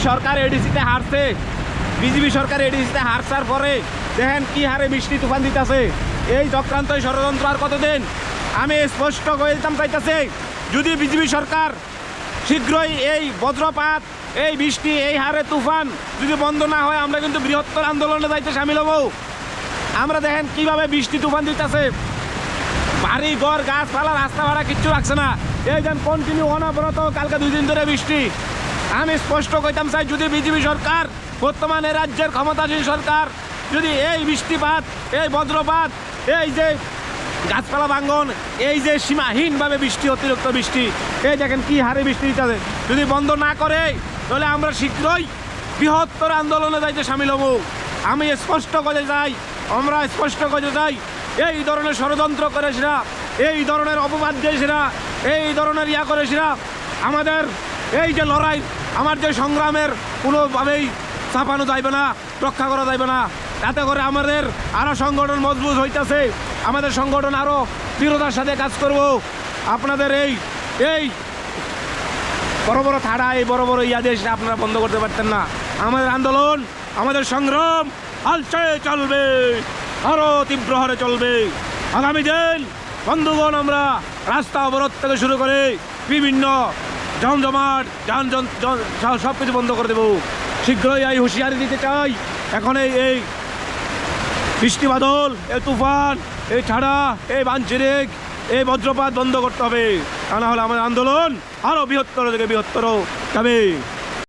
সরকার এডিসিতে হারছে, বিজেপি সরকার এডিসিতে হারছার পরে দেখেন কি হারে বৃষ্টি তুফান দিতেছে। এই চক্রান্ত ষড়যন্ত্র আর কতদিন? আমি স্পষ্ট করে দিতাম চাইতেছে, যদি বিজেপি সরকার শীঘ্রই এই বজ্রপাত, এই বৃষ্টি, এই হারে তুফান যদি বন্ধ না হয়, আমরা কিন্তু বৃহত্তর আন্দোলনে যাইতে সামিল হব। আমরা দেখেন কিভাবে বৃষ্টি তুফান দিতেছে, বাড়ি ঘর গাছপালা রাস্তা ভাড়া কিচ্ছু রাখছে না। এই যেন কন্টিনিউ অনবরত কালকে 2 দিন ধরে বৃষ্টি। আমি স্পষ্ট কইতাম চাই, যদি বিজেপি সরকার, বর্তমানে রাজ্যের ক্ষমতাসীন সরকার, যদি এই বৃষ্টিপাত, এই বজ্রপাত, এই যে গাছপালা ভাঙ্গন, এই যে সীমাহীনভাবে বৃষ্টি, অতিরিক্ত বৃষ্টি, এই দেখেন কি হারে বৃষ্টি দিতেছে, যদি বন্ধ না করে তাহলে আমরা শীঘ্রই বৃহত্তর আন্দোলনে যাইতে সামিল হব। আমি স্পষ্ট করে যাই, আমরা স্পষ্ট করে যাই, এই ধরনের ষড়যন্ত্র করেছিরা, এই ধরনের অপবাদ দিয়েছিরা, এই ধরনের ইয়া করেছিরা, আমাদের এই যে লড়াই, আমার যে সংগ্রামের কোনোভাবেই চাপানো যাইবে না, রক্ষা করা যাইবে না। তাতে করে আমাদের আরও সংগঠন মজবুত হইতেছে, আমাদের সংগঠন আরও দৃঢ়তার সাথে কাজ করব। আপনাদের এই বড় বড় থাড়া, এই বড় বড় ইয়া দিয়ে আপনারা বন্ধ করতে পারতেন না। আমাদের আন্দোলন, আমাদের সংগ্রাম আলচে চলবে, আরও তীব্র হারে চলবে। আগামী দিন বন্ধুগণ, আমরা রাস্তা অবরোধ থেকে শুরু করে বিভিন্ন জমজমাট, যানজট সব কিছু বন্ধ করে দেব। শীঘ্রই এই হুঁশিয়ারি দিতে চাই, এখন এই বৃষ্টি বাদল, এই তুফান, এই ছাড়া, এই বানচিরিক, এই বজ্রপাত বন্ধ করতে হবে। তা না হলে আমাদের আন্দোলন আরও বৃহত্তর থেকে বৃহত্তর যাবে।